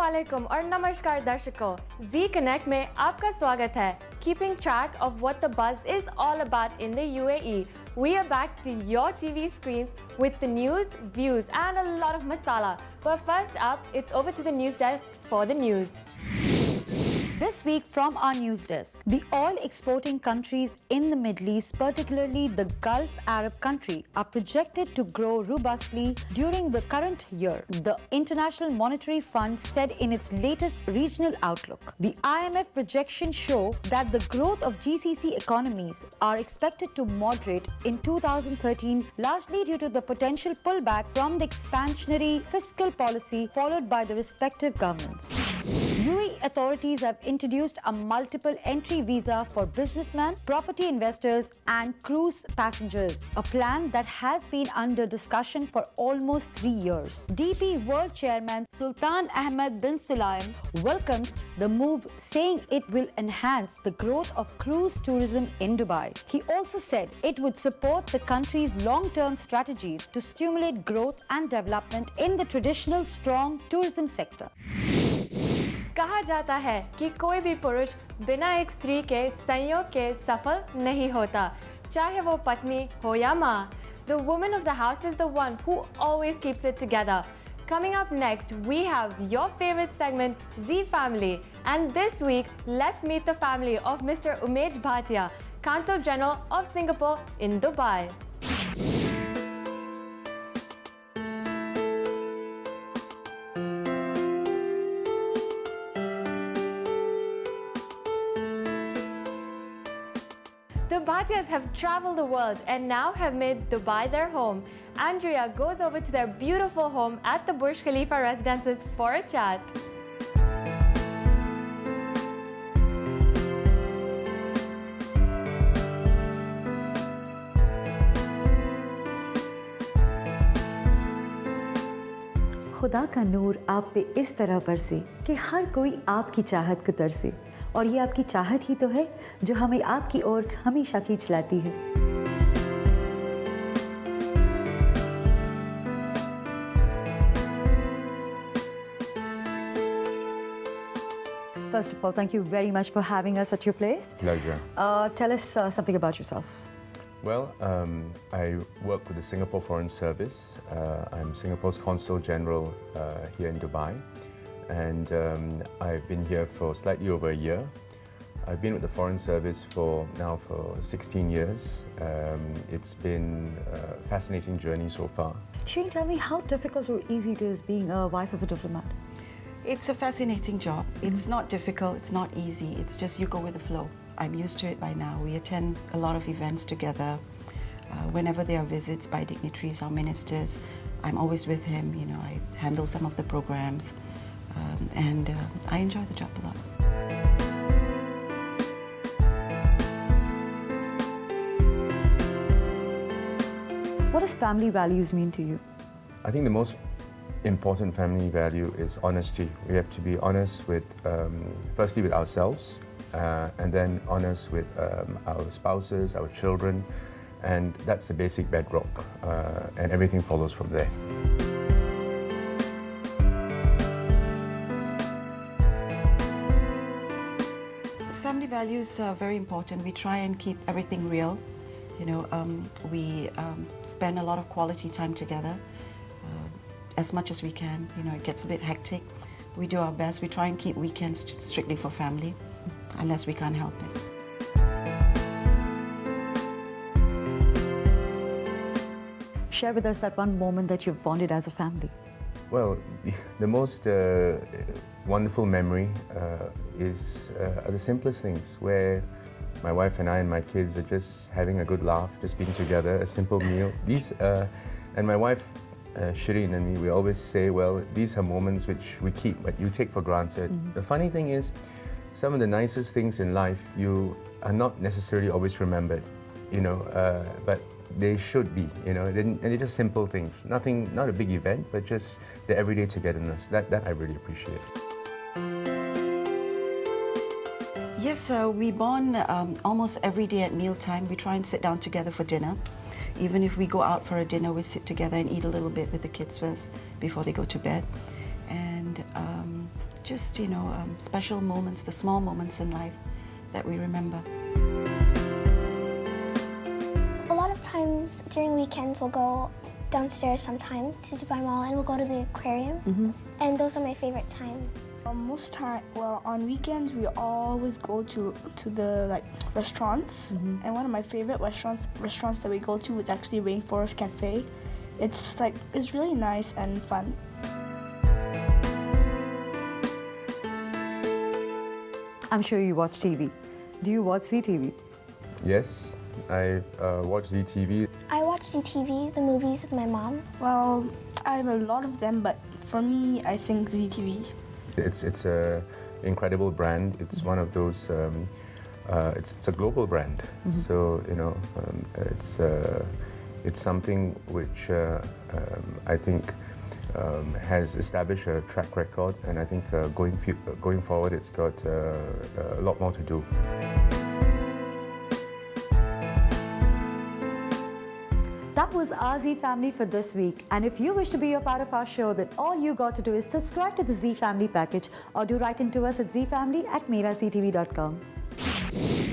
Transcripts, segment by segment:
Assalamualaikum और नमस्कार दर्शकों, Z Connect में आपका स्वागत है. Keeping track of what the buzz is all about in the UAE. We are back to your TV screens with the news, views and a lot of masala. But first up, it's over to the news desk for the news. This week from our news desk, the oil-exporting countries in the Middle East, particularly the Gulf Arab country, are projected to grow robustly during the current year, the International Monetary Fund said in its latest regional outlook. The IMF projections show that the growth of GCC economies are expected to moderate in 2013, largely due to the potential pullback from the expansionary fiscal policy followed by the respective governments. UAE authorities have introduced a multiple entry visa for businessmen, property investors and cruise passengers, a plan that has been under discussion for almost 3 years. DP World Chairman Sultan Ahmed bin Sulaim welcomed the move, saying it will enhance the growth of cruise tourism in Dubai. He also said it would support the country's long-term strategies to stimulate growth and development in the traditional strong tourism sector. कहा जाता है कि कोई भी पुरुष बिना एक स्त्री के संयोग के सफल नहीं होता, चाहे वो पत्नी हो या माँ. The woman of the house is the one who always keeps it together. Coming up next, we have your favorite segment, Z Family. And this week, let's meet the family of Mr. Umej Bhatia, Consul General of Singapore in Dubai. The Bhatias have traveled the world and now have made Dubai their home. Andrea goes over to their beautiful home at the Burj Khalifa residences for a chat. खुदा का नूर आप पे इस तरह बरसे कि हर कोई आपकी चाहत को तरसे, और ये आपकी चाहत ही तो है जो हमें आपकी ओर हमेशा खींच लाती है. First of all, thank you very much for having us at your place. Pleasure. Tell us something about yourself. Well, I work with the Singapore Foreign Service. I'm Singapore's Consul General here in Dubai. And I've been here for slightly over a year. I've been with the Foreign Service for 16 years. It's been a fascinating journey so far. Shane, tell me how difficult or easy it is being a wife of a diplomat. It's a fascinating job. It's not difficult, it's not easy, it's just you go with the flow. I'm used to it by now. We attend a lot of events together. Whenever there are visits by dignitaries or ministers, I'm always with him. You know, I handle some of the programs. And I enjoy the job a lot. What does family values mean to you? I think the most important family value is honesty. We have to be honest with, firstly with ourselves, and then honest with our spouses, our children, and that's the basic bedrock, and everything follows from there. Family values are very important. We try and keep everything real. You know, we spend a lot of quality time together as much as we can. You know, it gets a bit hectic. We do our best. We try and keep weekends strictly for family, unless we can't help it. Share with us that one moment that you've bonded as a family. Well, the most wonderful memory are the simplest things, where my wife and I and my kids are just having a good laugh, just being together, a simple meal. And my wife, Shireen, and me, we always say, well, these are moments which we keep, but you take for granted. Mm-hmm. The funny thing is, some of the nicest things in life, you are not necessarily always remembered, you know, but they should be, you know, and they're just simple things. Nothing, not a big event, but just the everyday togetherness. That I really appreciate. Yes, we bond almost every day at mealtime. We try and sit down together for dinner. Even if we go out for a dinner, we sit together and eat a little bit with the kids first before they go to bed. And just, special moments, the small moments in life that we remember. A lot of times during weekends we'll go downstairs sometimes to Dubai Mall and we'll go to the aquarium. And those are my favorite times. On weekends we always go to the restaurants, and one of my favorite restaurants that we go to is actually Rainforest Cafe. It's really nice and fun. I'm sure you watch TV. Do you watch CTV? Yes, I watch ZTV. I watch CTV, the movies with my mom. Well, I have a lot of them, but for me, I think ZTV. It's a incredible brand. It's one of those. It's a global brand. So it's something which I think has established a track record, and I think going forward, it's got a lot more to do. That was our Z Family for this week. And if you wish to be a part of our show, then all you got to do is subscribe to the Z Family package or do write into us at zfamily@meraztv.com.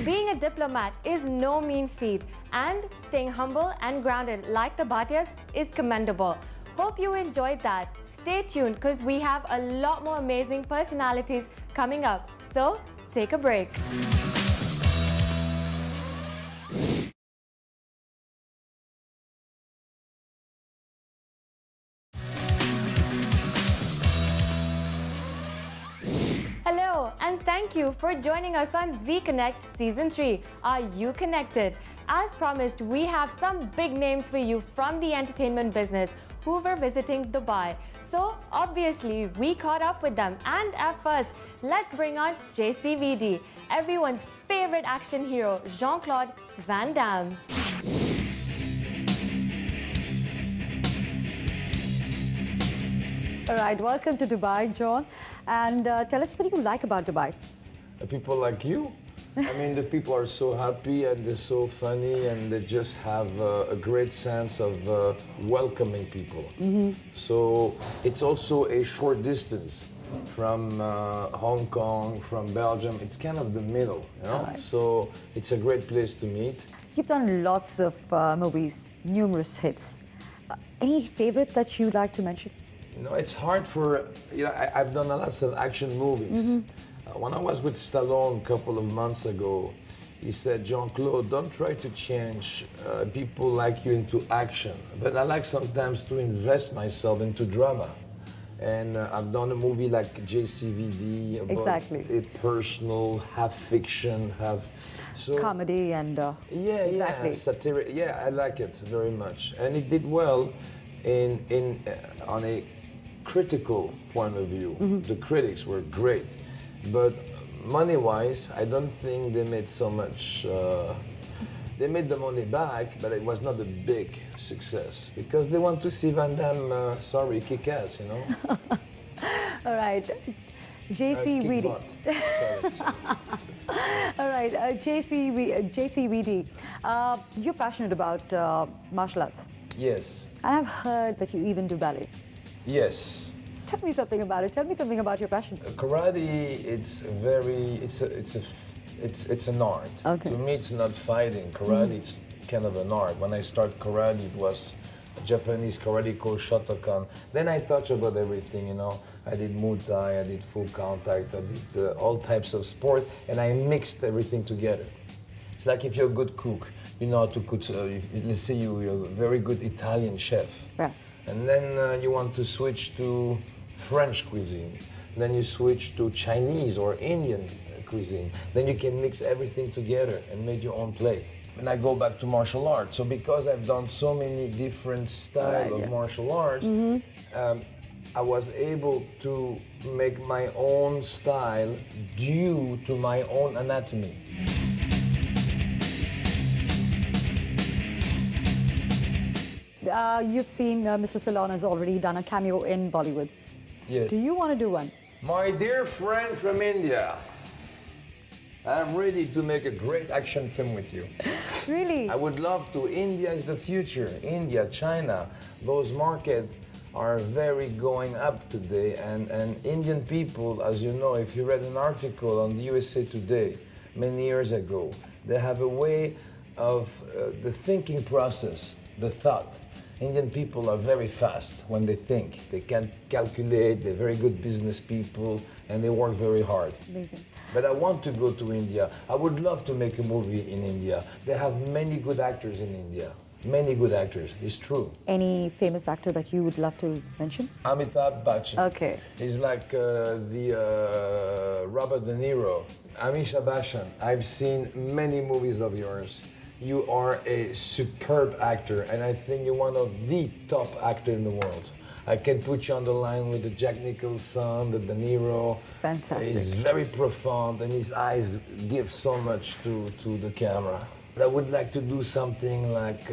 Being a diplomat is no mean feat, and staying humble and grounded like the Bhatias is commendable. Hope you enjoyed that. Stay tuned because we have a lot more amazing personalities coming up. So take a break. Hello, and thank you for joining us on Z Connect Season 3. Are you connected? As promised, we have some big names for you from the entertainment business who were visiting Dubai. So obviously, we caught up with them. And at first, let's bring on JCVD, everyone's favorite action hero, Jean-Claude Van Damme. All right, welcome to Dubai, John. And tell us, what do you like about Dubai? People like you. I mean, the people are so happy and they're so funny and they just have a great sense of welcoming people. So it's also a short distance from Hong Kong, from Belgium. It's kind of the middle, you know? Right. So it's a great place to meet. You've done lots of movies, numerous hits. Any favorite that you'd like to mention? It's hard for, I've done lots of action movies. When I was with Stallone a couple of months ago, he said, Jean-Claude, don't try to change people like you into action. But I like sometimes to invest myself into drama. And I've done a movie like JCVD, about Exactly. it personal, half fiction, half... So, Comedy and... exactly. satiric. Yeah, I like it very much. And it did well on a critical point of view. The critics were great. But money-wise, I don't think they made so much. They made the money back, but it was not a big success because they want to see Van Damme, kick ass, you know. All right, JCVD. All right, JCVD. You're passionate about martial arts. Yes. And I've heard that you even do ballet. Yes. Tell me something about it. Tell me something about your passion. Karate, it's an art. Okay. To me, it's not fighting. Karate, it's kind of an art. When I started karate, it was a Japanese karate called Shotokan. Then I touched about everything, you know. I did Muay Thai, I did full contact, I did all types of sport, and I mixed everything together. It's like if you're a good cook, you know how to cook. Let's say you're a very good Italian chef. Yeah. And then you want to switch to French cuisine. Then you switch to Chinese or Indian cuisine. Then you can mix everything together and make your own plate. And I go back to martial arts. So because I've done so many different styles of martial arts, I was able to make my own style due to my own anatomy. You've seen Mr. Salon has already done a cameo in Bollywood. Yes. Do you want to do one? My dear friend from India, I'm ready to make a great action film with you. Really? I would love to. India is the future. India, China, those markets are very going up today, and Indian people, as you know, if you read an article on the USA Today many years ago, they have a way of the thinking process, the thought. Indian people are very fast when they think. They can calculate, they're very good business people, and they work very hard. Amazing. But I want to go to India. I would love to make a movie in India. They have many good actors in India. Many good actors, it's true. Any famous actor that you would love to mention? Amitabh Bachchan. Okay. He's like the Robert De Niro. Amisha Bachchan, I've seen many movies of yours. You are a superb actor, and I think you're one of the top actors in the world. I can put you on the line with the Jack Nicholson, the De Niro. Fantastic. He's very profound, and his eyes give so much to the camera. I would like to do something like,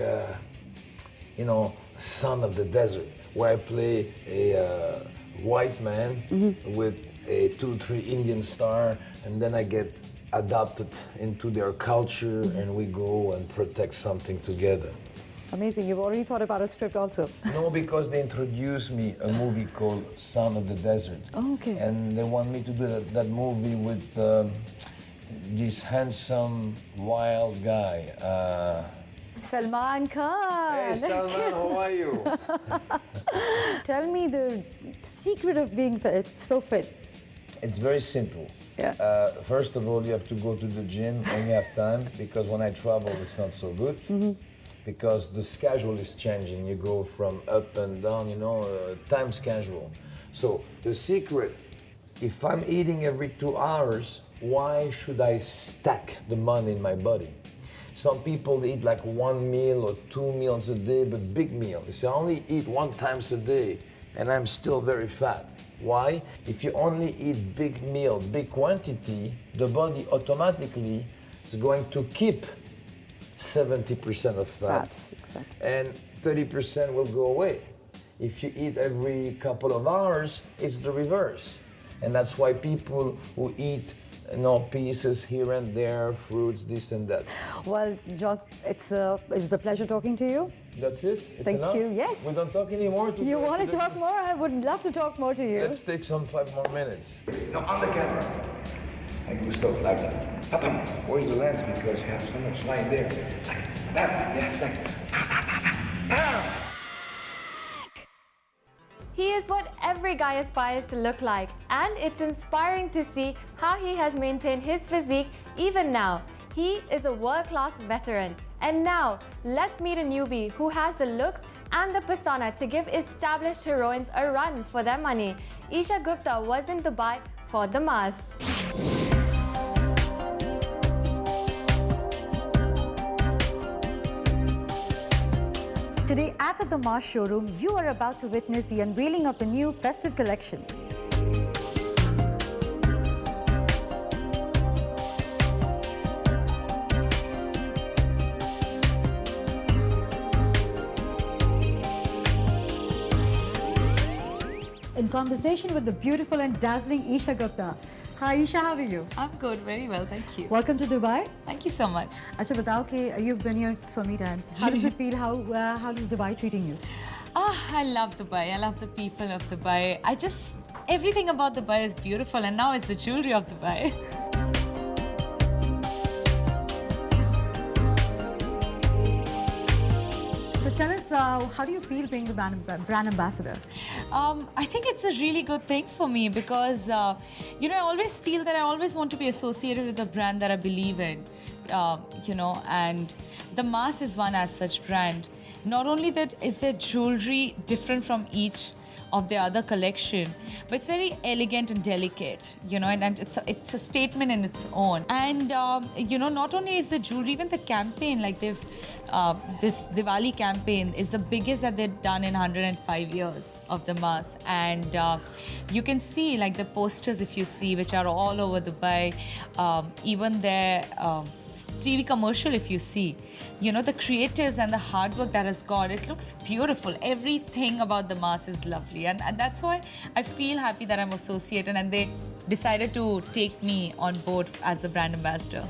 Son of the Desert, where I play a white man with a 2-3 Indian star, and then I get adopted into their culture, and we go and protect something together. Amazing. You've already thought about a script also. No, because they introduced me a movie called Son of the Desert. Oh, okay. And they want me to do that movie with this handsome, wild guy. Salman Khan. Hey, Salman, how are you? Tell me the secret of being so fit. It's very simple. Yeah. First of all, you have to go to the gym when you have time, because when I travel, it's not so good. Because the schedule is changing. You go from up and down, time schedule. So the secret, if I'm eating every 2 hours, why should I stack the money in my body? Some people eat like 1 meal or 2 meals a day, but big meal. You say, I only eat 1 time a day, and I'm still very fat. Why? If you only eat big meal, big quantity, the body automatically is going to keep 70% of fat, That's exactly. and 30% will go away. If you eat every couple of hours, it's the reverse. And that's why people who eat pieces here and there, fruits, this and that. Well, John, it was a pleasure talking to you. That's it? It's Thank enough? you. Yes. We don't talk anymore? You want to talk more? I would love to talk more to you. Let's take some 5 more minutes. Now on the camera, I do stuff like that. Papa, where's the lens? Because you have so much light there. Like that, yeah, like. He is what every guy aspires to look like, and it's inspiring to see how he has maintained his physique even now. He is a world-class veteran. And now, let's meet a newbie who has the looks and the persona to give established heroines a run for their money. Esha Gupta was in Dubai for Damas. Today at the Damas showroom, you are about to witness the unveiling of the new festive collection. In conversation with the beautiful and dazzling Esha Gupta. Hi Esha, how are you? I'm good, very well, thank you. Welcome to Dubai. Thank you so much. Acha, batao ki you've been here so many times. How does it feel? How is Dubai treating you? I love Dubai. I love the people of Dubai. Everything about Dubai is beautiful, and now it's the jewelry of Dubai. So tell us, how do you feel being the brand ambassador? I think it's a really good thing for me because, I always feel that I always want to be associated with a brand that I believe in, and Damas is one as such brand. Not only that is their jewelry different from each of the other collection, but it's very elegant and delicate, and it's a statement in its own. And not only is the jewelry, even the campaign, like they've this Diwali campaign is the biggest that they've done in 105 years of Damas, and you can see like the posters, if you see, which are all over Dubai, even their TV commercial, if you see, the creatives and the hard work that has gone, it looks beautiful. Everything about Damas is lovely, and that's why I feel happy that I'm associated, and they decided to take me on board as the brand ambassador.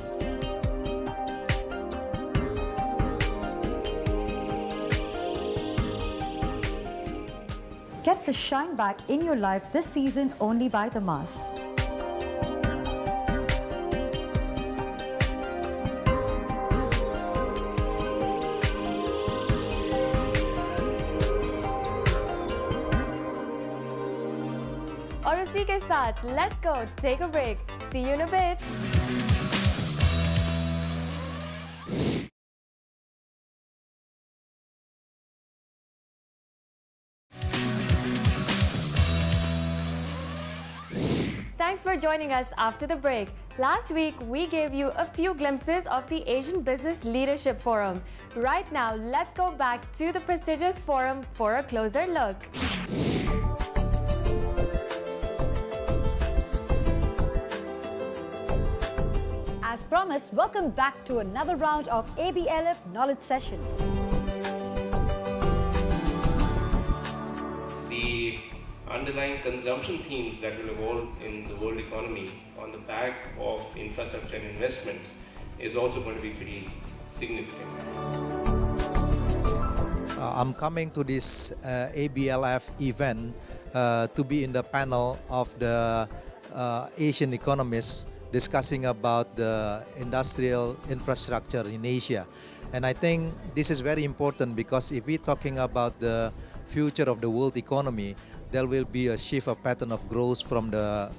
Get the shine back in your life this season only by Damas. और उसी के साथ let's go take a break. See you in a bit. Thanks for joining us after the break. Last week, we gave you a few glimpses of the Asian Business Leadership Forum. Right now, let's go back to the prestigious forum for a closer look. As promised, welcome back to another round of ABLF Knowledge Session. The underlying consumption themes that will evolve in the world economy on the back of infrastructure and investments is also going to be pretty significant. I'm coming to this ABLF event to be in the panel of the Asian economists discussing about the industrial infrastructure in Asia. And I think this is very important because if we're talking about the future of the world economy, there will be a shift of pattern of growth from the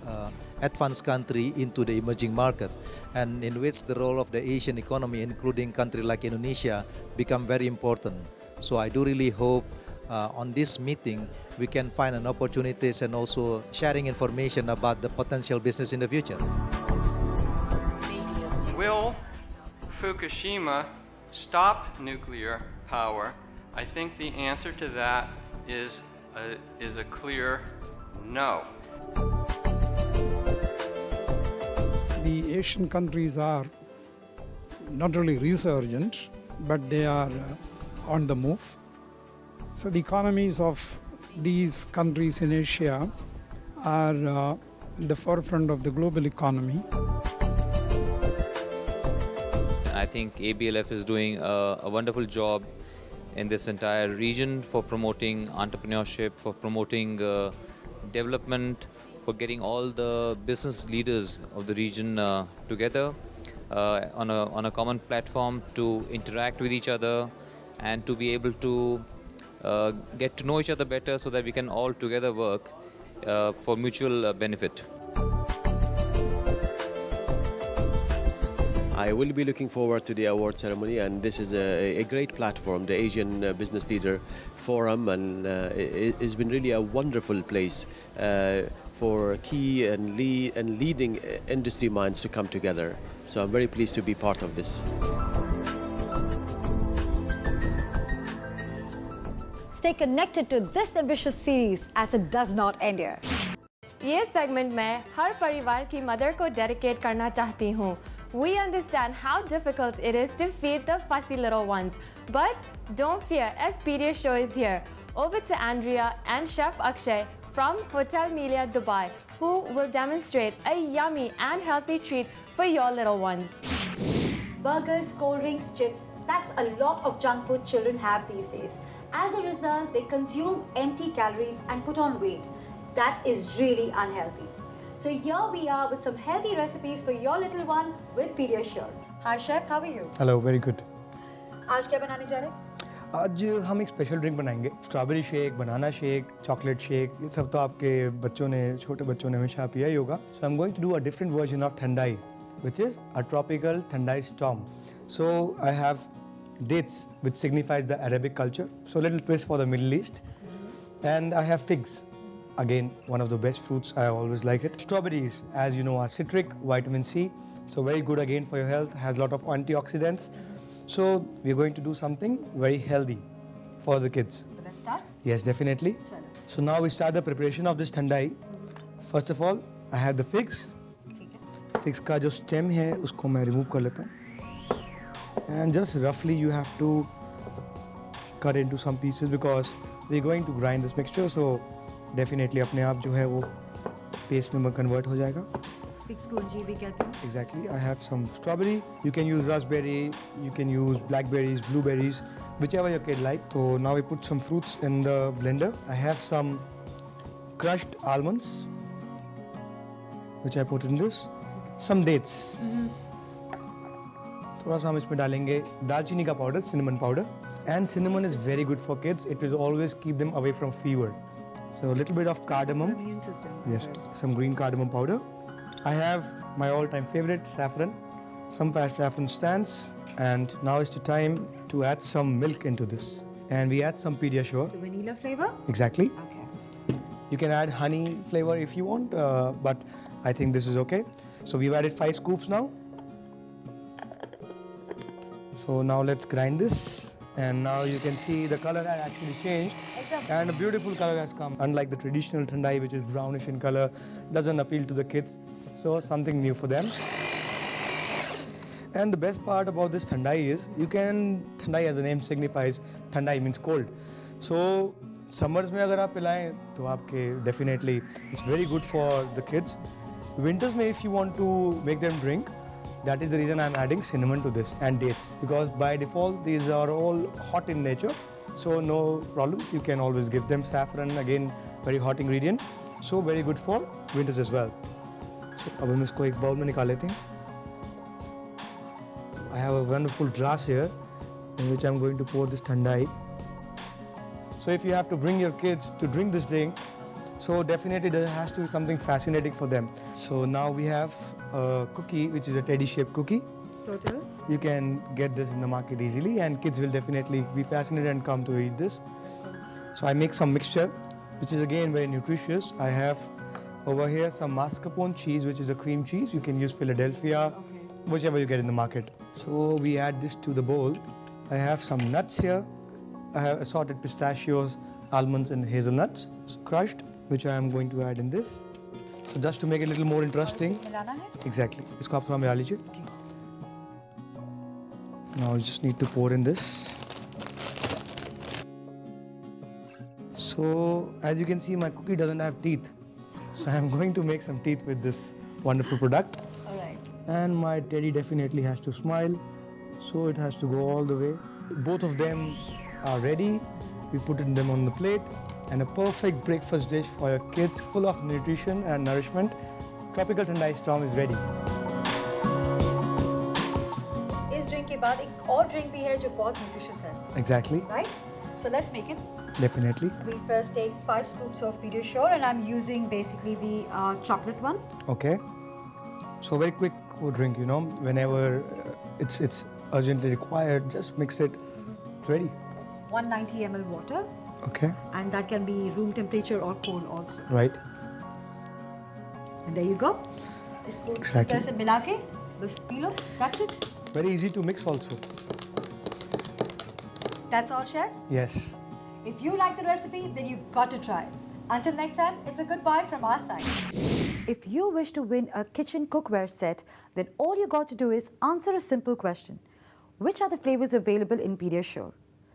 advanced country into the emerging market, and in which the role of the Asian economy, including countries like Indonesia, become very important. So I do really hope on this meeting we can find an opportunities and also sharing information about the potential business in the future. Will Fukushima stop nuclear power? I think the answer to that is a clear no. The Asian countries are not really resurgent, but they are on the move. So the economies of these countries in Asia are in the forefront of the global economy. I think ABLF is doing a wonderful job in this entire region for promoting entrepreneurship, for promoting development, for getting all the business leaders of the region together on a common platform to interact with each other and to be able to get to know each other better so that we can all together work for mutual benefit. I will be looking forward to the award ceremony, and this is a great platform, the Asian Business Leader Forum, and it's been really a wonderful place for key and leading industry minds to come together. So I'm very pleased to be part of this. Stay connected to this ambitious series as it does not end here. ये segment मैं हर परिवार की mother को dedicate करना चाहती हूँ. We understand how difficult it is to feed the fussy little ones. But don't fear, as Pedia's show is here. Over to Andrea and Chef Akshay from Hotel Melia, Dubai, who will demonstrate a yummy and healthy treat for your little ones. Burgers, cold drinks, chips, that's a lot of junk food children have these days. As a result, they consume empty calories and put on weight. That is really unhealthy. So here we are with some healthy recipes for your little one with Pediasure. Hi Chef, how are you? Hello, very good. आज क्या बनाने जा रहे हैं? आज हम एक special drink बनाएंगे. Strawberry shake, banana shake, chocolate shake. ये सब तो आपके बच्चों ने, छोटे बच्चों ने हमेशा पिया ही होगा. So I'm going to do a different version of Thandai, which is a tropical Thandai storm. So I have dates, which signifies the Arabic culture. So a little twist for the Middle East. And I have figs. Again, one of the best fruits, I always like it. Strawberries, as you know, are citric, vitamin C. So very good again for your health, has a lot of antioxidants. So we're going to do something very healthy for the kids. So let's start? Yes, definitely. So now we start the preparation of this Thandai. First of all, I have the figs. Figs का जो stem है, उसको मैं remove कर लेता हूँ. And just roughly you have to cut into some pieces because we're going to grind this mixture. So definitely अपने आप जो है वो paste में convert हो जाएगा. Figs को अंजीर भी कहते हैं. Exactly. I have some strawberry. You can use raspberry. You can use blackberries, blueberries, whichever your kid like. So now we put some fruits in the blender. I have some crushed almonds, which I put in this, some dates. थोड़ा सा हम इसमें डालेंगे दालचीनी का powder, cinnamon powder. And cinnamon is very good for kids. It will always keep them away from fever. So a little bit of cardamom. Immune system. Yes, some green cardamom powder. I have my all-time favorite, saffron. Some saffron stands. And now is the time to add some milk into this. And we add some Pediasure. The vanilla flavor? Exactly. Okay. You can add honey flavor if you want, but I think this is okay. So we've added 5 scoops now. So now let's grind this. And now you can see the color has actually changed. And a beautiful color has come. Unlike the traditional thandai, which is brownish in color, doesn't appeal to the kids. So something new for them. And the best part about this thandai is, thandai as the name signifies, thandai means cold. So summers mein agar aap pilaएं तो आपके definitely it's very good for the kids. Winters mein if you want to make them drink, that is the reason I'm adding cinnamon to this and dates, because by default these are all hot in nature, so no problem. You can always give them saffron, again very hot ingredient, so very good for winters as well. So अब हम इसको एक bowl में निकाल लेते हैं. I have a wonderful glass here in which I'm going to pour this thandai. So if you have to bring your kids to drink this drink, so definitely there has to be something fascinating for them. So now we have a cookie, which is a teddy-shaped cookie. Total. You can get this in the market easily, and kids will definitely be fascinated and come to eat this. So I make some mixture, which is again very nutritious. I have over here some mascarpone cheese, which is a cream cheese. You can use Philadelphia, whichever you get in the market. So we add this to the bowl. I have some nuts here. I have assorted pistachios, almonds and hazelnuts crushed, which I am going to add in this. So just to make it a little more interesting. मिलाना है? Exactly. इसको आप थोड़ा मिला लीजिए. Now you just need to pour in this. So as you can see, my cookie doesn't have teeth. So I am going to make some teeth with this wonderful product. All right. And my teddy definitely has to smile. So it has to go all the way. Both of them are ready. We put them on the plate. And a perfect breakfast dish for your kids, full of nutrition and nourishment. Tropical Thandai Storm is ready. इस drink के बाद एक और drink भी है जो बहुत nutritious है. Exactly. Right? So let's make it. Definitely. We first take 5 scoops of Pediasure, and I'm using basically the chocolate one. Okay. So very quick drink, you know. Whenever it's urgently required, just mix it. It's ready. 190 ml water. Okay. And that can be room temperature or cold also. Right. And there you go. इसको Exactly. तरह से मिला के बस P low. That's it. Very easy to mix also. That's all, chef. Yes. If you like the recipe, then you've got to try it. Until next time, it's a goodbye from our side. If you wish to win a kitchen cookware set, then all you got to do is answer a simple question. Which are the flavors available in Pediasure?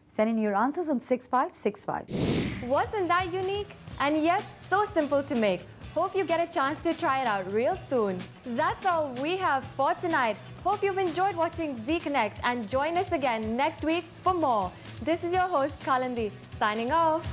Send in your answers on 6565. Wasn't that unique? And yet so simple to make. Hope you get a chance to try it out real soon. That's all we have for tonight. Hope you've enjoyed watching Z Connect and join us again next week for more. This is your host Kalandi signing off.